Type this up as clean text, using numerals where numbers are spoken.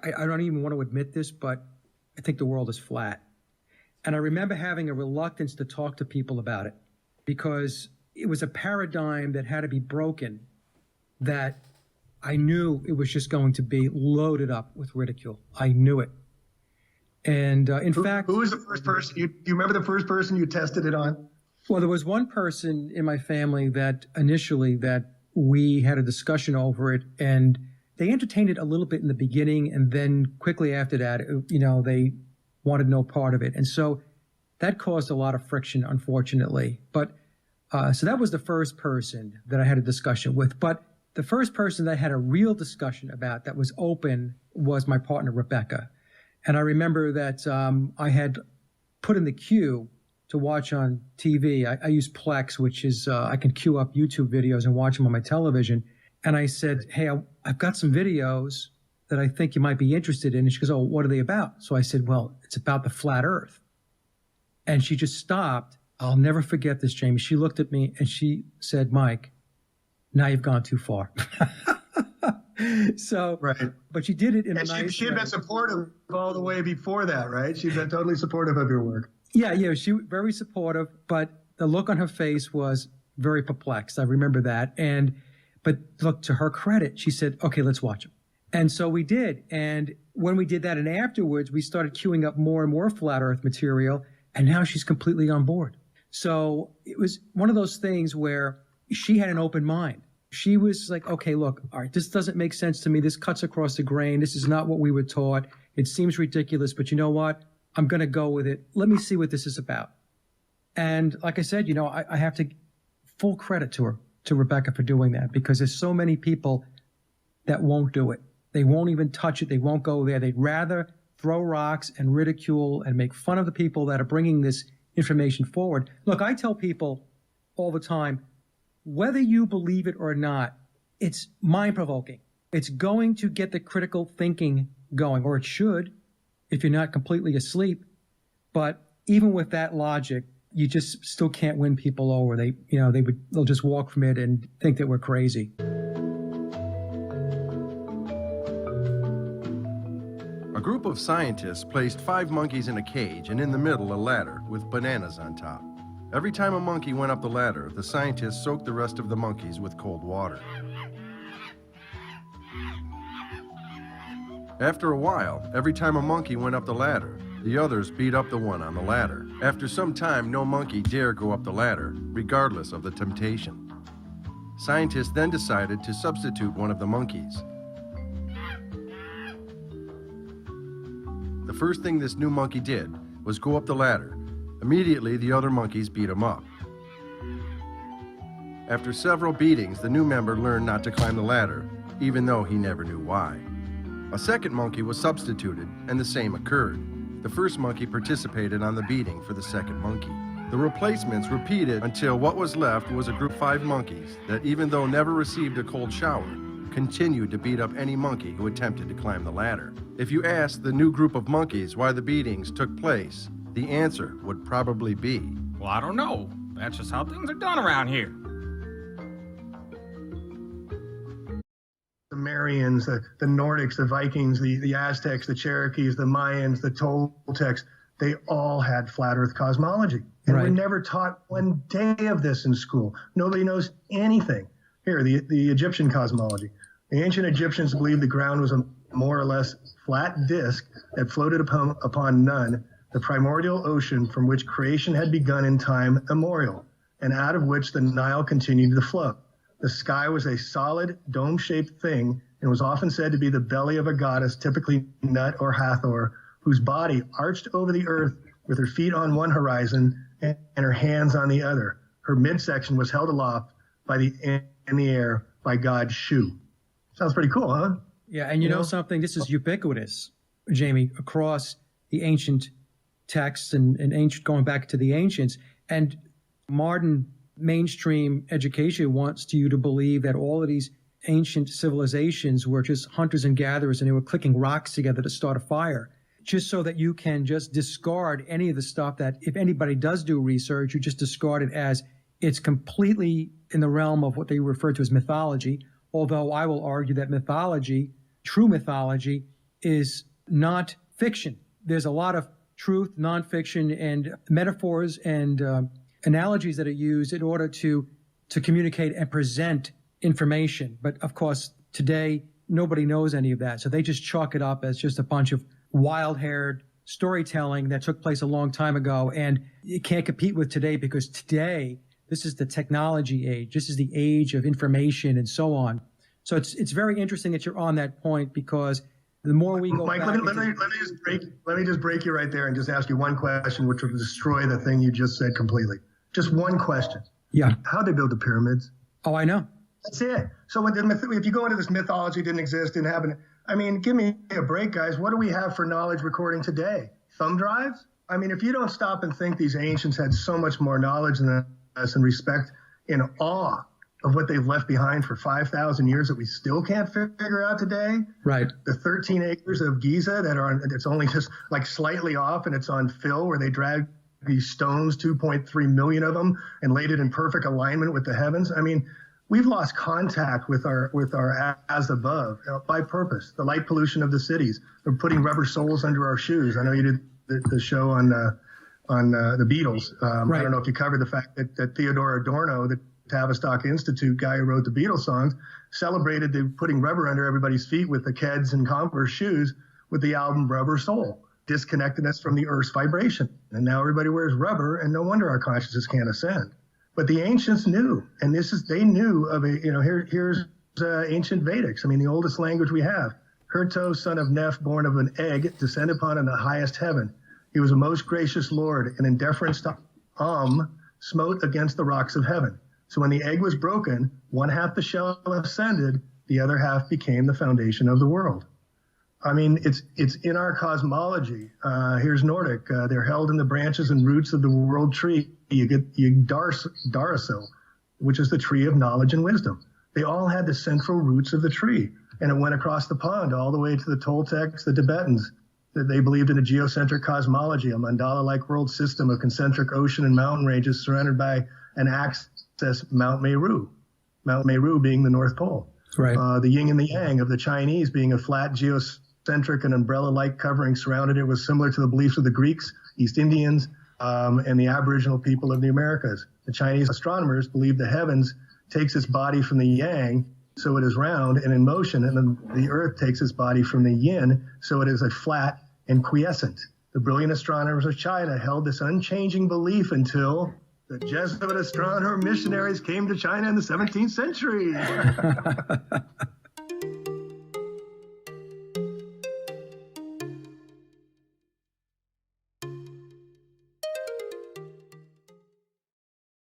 I don't even want to admit this, but I think the world is flat. And I remember having a reluctance to talk to people about it because it was a paradigm that had to be broken, that I knew it was just going to be loaded up with ridicule. I knew it. And in fact... Who was the first person? Do you remember the first person you tested it on? Well, there was one person in my family that initially that we had a discussion over it, and they entertained it a little bit in the beginning, and then quickly after that, they wanted no part of it. And so that caused a lot of friction, unfortunately. But so that was the first person that I had a discussion with. But the first person that I had a real discussion about that was open was my partner, Rebecca. And I remember that I had put in the queue to watch on TV. I use Plex, which is I can queue up YouTube videos and watch them on my television. And I said, hey, I've got some videos that I think you might be interested in. And she goes, oh, what are they about? So I said, well, it's about the flat earth. And she just stopped. I'll never forget this, Jamie. She looked at me and she said, Mike, now you've gone too far. So, right. But she did it in a nice way. She had been supportive all the way before that, right? She's been totally supportive of your work. Yeah, she was very supportive, but the look on her face was very perplexed. I remember that. But look, to her credit, she said, okay, let's watch them. And so we did. And when we did that and afterwards, we started queuing up more and more flat earth material. And now she's completely on board. So it was one of those things where she had an open mind. She was like, okay, look, all right, this doesn't make sense to me. This cuts across the grain. This is not what we were taught. It seems ridiculous, but you know what? I'm going to go with it. Let me see what this is about. And like I said, I have to full credit to her, to Rebecca, for doing that, because there's so many people that won't do it. They won't even touch it. They won't go there. They'd rather throw rocks and ridicule and make fun of the people that are bringing this information forward. Look, I tell people all the time, whether you believe it or not, it's mind-provoking. It's going to get the critical thinking going, or it should, if you're not completely asleep. But even with that logic, you just still can't win people over. They'll just walk from it and think that we're crazy. A group of scientists placed 5 monkeys in a cage and in the middle a ladder with bananas on top. Every time a monkey went up the ladder, the scientists soaked the rest of the monkeys with cold water. After a while, every time a monkey went up the ladder, the others beat up the one on the ladder. After some time, no monkey dared go up the ladder, regardless of the temptation. Scientists then decided to substitute one of the monkeys. The first thing this new monkey did was go up the ladder. Immediately, the other monkeys beat him up. After several beatings, the new member learned not to climb the ladder, even though he never knew why. A second monkey was substituted, and the same occurred. The first monkey participated on the beating for the second monkey. The replacements repeated until what was left was a group of 5 monkeys that, even though never received a cold shower, continued to beat up any monkey who attempted to climb the ladder. If you asked the new group of monkeys why the beatings took place, the answer would probably be, well, I don't know. That's just how things are done around here. The Sumerians, the Nordics, the Vikings, the Aztecs, the Cherokees, the Mayans, the Toltecs, they all had flat earth cosmology. And right. We're never taught one day of this in school. Nobody knows anything. Here, the Egyptian cosmology. The ancient Egyptians believed the ground was a more or less flat disk that floated upon none, the primordial ocean from which creation had begun in time immemorial, and out of which the Nile continued to flow. The sky was a solid, dome-shaped thing and was often said to be the belly of a goddess, typically Nut or Hathor, whose body arched over the earth with her feet on one horizon and her hands on the other. Her midsection was held aloft in the air by God Shu. Sounds pretty cool, huh? Yeah, and you know something? This is ubiquitous, Jamie, across the ancient texts and ancient, going back to the ancients. And modern mainstream education wants you to believe that all of these ancient civilizations were just hunters and gatherers, and they were clicking rocks together to start a fire, just so that you can just discard any of the stuff that, if anybody does do research, you just discard it as it's completely in the realm of what they refer to as mythology. Although I will argue that mythology, true mythology, is not fiction. There's a lot of truth, nonfiction, and metaphors and analogies that are used in order to communicate and present information. But of course, today, nobody knows any of that. So they just chalk it up as just a bunch of wild-haired storytelling that took place a long time ago. And you can't compete with today because today, this is the technology age. This is the age of information and so on. So it's very interesting that you're on that point because the more we go Mike, back... let me just break you right there and just ask you one question, which will destroy the thing you just said completely. Just one question. Yeah. How'd they build the pyramids? Oh, I know. That's it. So if you go into this mythology, didn't exist, didn't happen. I mean, give me a break, guys. What do we have for knowledge recording today? Thumb drives? I mean, if you don't stop and think these ancients had so much more knowledge than us and respect and awe of what they've left behind for 5,000 years that we still can't figure out today. Right. The 13 acres of Giza it's only just like slightly off and it's on fill where they dragged these stones, 2.3 million of them, and laid it in perfect alignment with the heavens. I mean, we've lost contact with our as above by purpose. The light pollution of the cities. They're putting rubber soles under our shoes. I know you did the show on the Beatles. Right. I don't know if you covered the fact that Theodore Adorno, the Tavistock Institute guy who wrote the Beatles songs, celebrated the putting rubber under everybody's feet with the Keds and Converse shoes with the album Rubber Soul, disconnected us from the Earth's vibration. And now everybody wears rubber, and no wonder our consciousness can't ascend. But the ancients knew, and they knew of here's ancient Vedics. I mean, the oldest language we have. Herto, son of Neph, born of an egg, descended upon in the highest heaven. He was a most gracious Lord, and in deference to smote against the rocks of heaven. So when the egg was broken, one half the shell ascended, the other half became the foundation of the world. I mean, it's in our cosmology. Here's Nordic. They're held in the branches and roots of the world tree. You get Darasil, which is the tree of knowledge and wisdom. They all had the central roots of the tree, and it went across the pond all the way to the Toltecs, the Tibetans. That they believed in a geocentric cosmology, a mandala-like world system of concentric ocean and mountain ranges surrounded by an axis, Mount Meru. Mount Meru being the North Pole. Right. The yin and the yang of the Chinese being a flat geocentric and umbrella-like covering surrounded it was similar to the beliefs of the Greeks, East Indians, and the Aboriginal people of the Americas. The Chinese astronomers believed the heavens takes its body from the yang, so it is round and in motion, and then the earth takes its body from the yin, so it is a flat and quiescent. The brilliant astronomers of China held this unchanging belief until the Jesuit astronomer missionaries came to China in the 17th century.